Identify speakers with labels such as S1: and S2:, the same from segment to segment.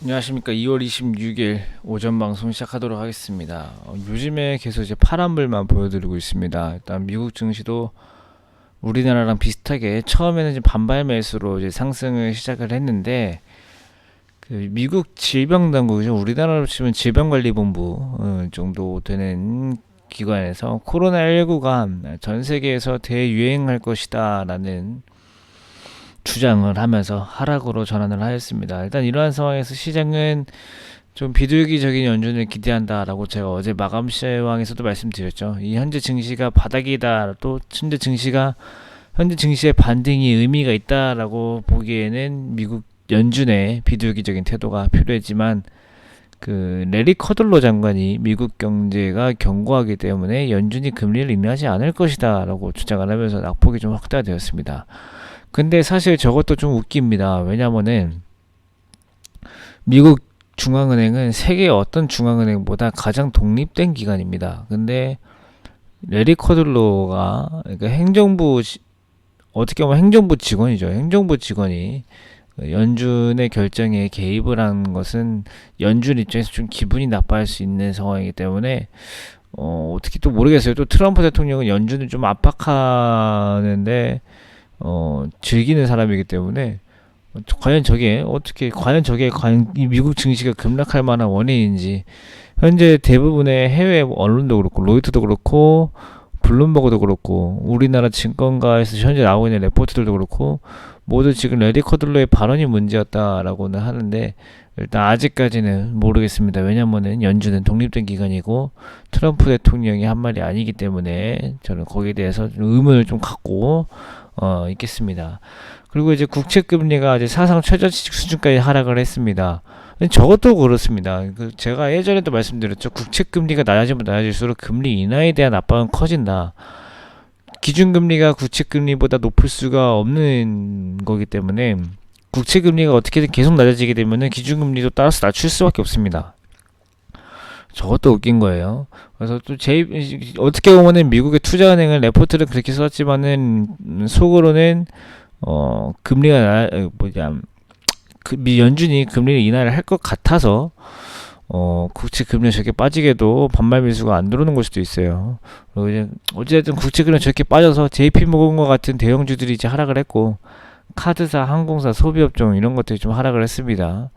S1: 안녕하십니까. 2월 26일 오전 방송 시작하도록 하겠습니다. 요즘에 계속 이제 파란불만 보여드리고 있습니다. 일단 미국 증시도 우리나라랑 비슷하게 처음에는 이제 반발 매수로 이제 상승을 시작을 했는데, 그 미국 질병당국이죠. 우리나라로 치면 질병관리본부 정도 되는 기관에서 코로나19가 전 세계에서 대유행할 것이다라는 주장을 하면서 하락으로 전환을 하였습니다. 일단 이러한 상황에서 시장은 좀 비둘기적인 연준을 기대한다라고 제가 어제 마감 시황에서도 말씀드렸죠. 이 현재 증시가 바닥이다, 또 현재 증시의 반등이 의미가 있다라고 보기에는 미국 연준의 비둘기적인 태도가 필요했지만, 그 레리 커들로 장관이 미국 경제가 견고하기 때문에 연준이 금리를 인하하지 않을 것이다라고 주장을 하면서 낙폭이 좀 확대되었습니다. 근데 사실 저것도 좀 웃깁니다. 왜냐면은 미국 중앙은행은 세계 어떤 중앙은행보다 가장 독립된 기관입니다. 근데 레리 커들로가, 그러니까 어떻게 보면 행정부 직원이죠. 행정부 직원이 연준의 결정에 개입을 한 것은 연준 입장에서 좀 기분이 나빠할 수 있는 상황이기 때문에, 어떻게 또 모르겠어요. 또 트럼프 대통령은 연준을 좀 압박하는데 즐기는 사람이기 때문에, 과연 이 미국 증시가 급락할 만한 원인인지, 현재 대부분의 해외 언론도 그렇고 로이터도 그렇고 블룸버그도 그렇고 우리나라 증권가에서 현재 나오고 있는 레포트들도 그렇고 모두 지금 레디 커들로의 발언이 문제였다라고는 하는데, 일단 아직까지는 모르겠습니다. 왜냐면은 연준은 독립된 기관이고 트럼프 대통령이 한 말이 아니기 때문에 저는 거기에 대해서 좀 의문을 좀 갖고 있겠습니다. 그리고 이제 국채 금리가 이제 사상 최저치 수준까지 하락을 했습니다. 저것도 그렇습니다. 제가 예전에도 말씀드렸죠. 국채 금리가 낮아지면 낮아질수록 금리 인하에 대한 압박은 커진다. 기준금리가 국채금리보다 높을 수가 없는 거기 때문에, 국채금리가 어떻게든 계속 낮아지게 되면은 기준금리도 따라서 낮출 수밖에 없습니다. 저것도 웃긴 거예요. 그래서 또 어떻게 보면은 미국의 투자은행은 레포트를 그렇게 썼지만은 속으로는 금리가 연준이 금리를 인하를 할 것 같아서 국채 금리가 저렇게 빠지게도 반발 매수가 안 들어오는 걸 수도 있어요. 그리고 이제 어쨌든 국채 금리가 저렇게 빠져서 JP 모건과 같은 대형주들이 이제 하락을 했고, 카드사, 항공사, 소비업종 이런 것들이 좀 하락을 했습니다.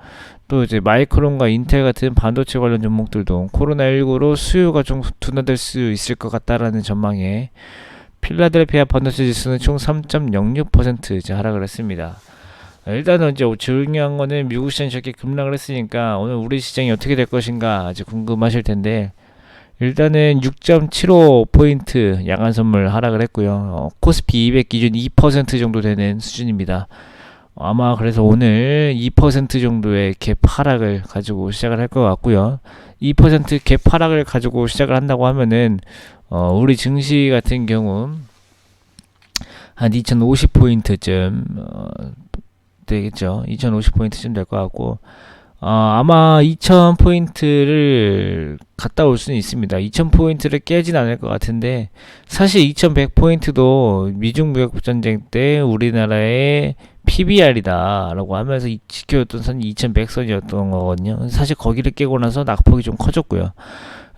S1: 또 이제 마이크론과 인텔 같은 반도체 관련 종목들도 코로나19로 수요가 좀 둔화될 수 있을 것 같다라는 전망에 필라델피아 반도체 지수는 총 3.06% 이제 하락을 했습니다. 일단은 이제 중요한 거는 미국 시장이 저렇게 급락을 했으니까 오늘 우리 시장이 어떻게 될 것인가 아주 궁금하실 텐데, 일단은 6.75포인트 야간 선물 하락을 했고요. 코스피 200 기준 2% 정도 되는 수준입니다. 아마 그래서 오늘 2% 정도의 갭 하락을 가지고 시작을 할 것 같고요. 2%갭 하락을 가지고 시작을 한다고 하면은 우리 증시 같은 경우 한 2050포인트쯤 되겠죠. 2050포인트쯤 될 것 같고, 아마 2000포인트를 갔다 올 수는 있습니다. 2000포인트를 깨진 않을 것 같은데, 사실 2100포인트도 미중무역전쟁 때 우리나라의 PBR이다 라고 하면서 지켜줬던 선이 2100선이었던 거거든요. 사실 거기를 깨고 나서 낙폭이 좀 커졌고요.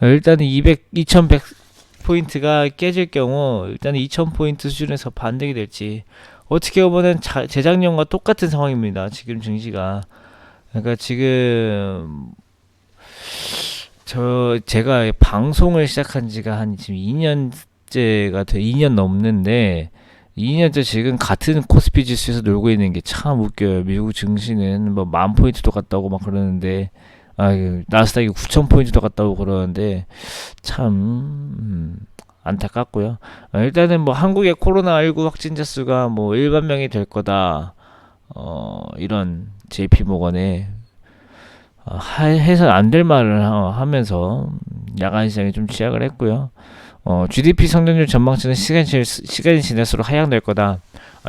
S1: 일단은 2100포인트가 깨질 경우 일단은 2000포인트 수준에서 반등이 될지, 어떻게 보면은 재작년과 똑같은 상황입니다. 지금 증시가. 그러니까 지금 제가 방송을 시작한 지가 한 지금 2년 넘는데, 2년째 지금 같은 코스피 지수에서 놀고 있는 게 참 웃겨요. 미국 증시는 뭐 10,000포인트도 갔다고 막 그러는데, 나스닥이 9,000포인트도 갔다고 그러는데, 참, 안타깝고요. 일단은 뭐 한국의 코로나19 확진자 수가 뭐 1만 명이 될 거다. 이런 JP 모건에 해서 안 될 말을 하면서 야간 시장에 좀 취약을 했고요. GDP 성장률 전망치는 시간이 지날수록 하향될 거다.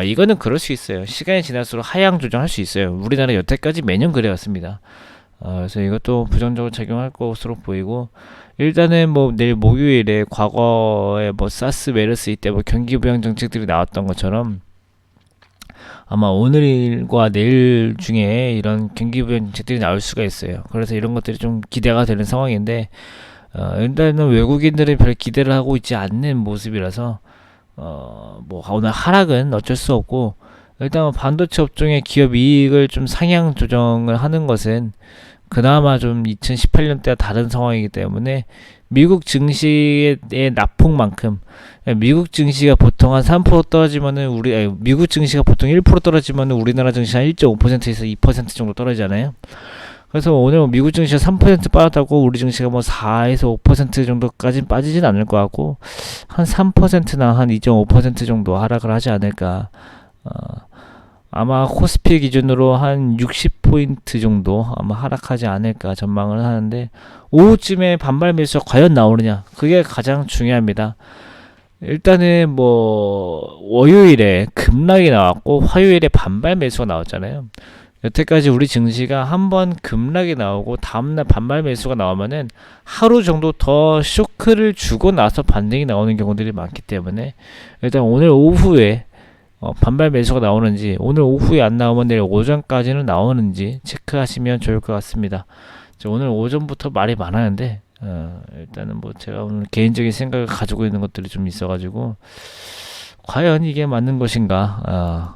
S1: 이거는 그럴 수 있어요. 시간이 지날수록 하향 조정할 수 있어요. 우리나라 여태까지 매년 그래왔습니다. 그래서 이것도 부정적으로 작용할 것으로 보이고, 일단은 뭐 내일 목요일에 과거에 뭐 사스 메르스 이때 뭐 경기 부양 정책들이 나왔던 것처럼 아마 오늘과 내일 중에 이런 경기 부양책들이 나올 수가 있어요. 그래서 이런 것들이 좀 기대가 되는 상황인데 일단은 외국인들은 별 기대를 하고 있지 않는 모습이라서 뭐 오늘 하락은 어쩔 수 없고, 일단 반도체 업종의 기업 이익을 좀 상향 조정을 하는 것은 그나마 좀 2018년대와 다른 상황이기 때문에 미국 증시의 낙폭만큼, 미국 증시가 보통 한 3% 떨어지면은 미국 증시가 보통 1% 떨어지면은 우리나라 증시가 한 1.5%에서 2% 정도 떨어지잖아요. 그래서 오늘 미국 증시가 3% 빠졌다고 우리 증시가 뭐 4에서 5% 정도까지 빠지진 않을 것 같고, 한 3%나 한 2.5% 정도 하락을 하지 않을까. 아마 코스피 기준으로 한 60포인트 정도 아마 하락하지 않을까 전망을 하는데, 오후쯤에 반발 매수가 과연 나오느냐, 그게 가장 중요합니다. 일단은 뭐 월요일에 급락이 나왔고 화요일에 반발 매수가 나왔잖아요. 여태까지 우리 증시가 한번 급락이 나오고 다음날 반발 매수가 나오면은 하루 정도 더 쇼크를 주고 나서 반등이 나오는 경우들이 많기 때문에, 일단 오늘 오후에 반발 매수가 나오는지, 오늘 오후에 안 나오면 내일 오전까지는 나오는지 체크하시면 좋을 것 같습니다. 오늘 오전부터 말이 많았는데 일단은 뭐 제가 오늘 개인적인 생각을 가지고 있는 것들이 좀 있어가지고, 과연 이게 맞는 것인가,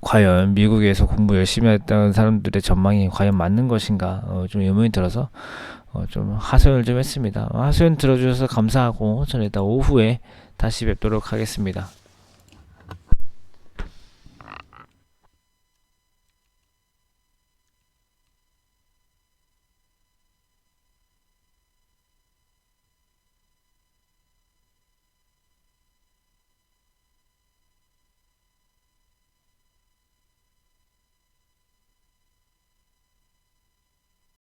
S1: 과연 미국에서 공부 열심히 했던 사람들의 전망이 과연 맞는 것인가, 좀 의문이 들어서 좀 하소연을 좀 했습니다. 하소연 들어주셔서 감사하고, 저는 일단 오후에 다시 뵙도록 하겠습니다.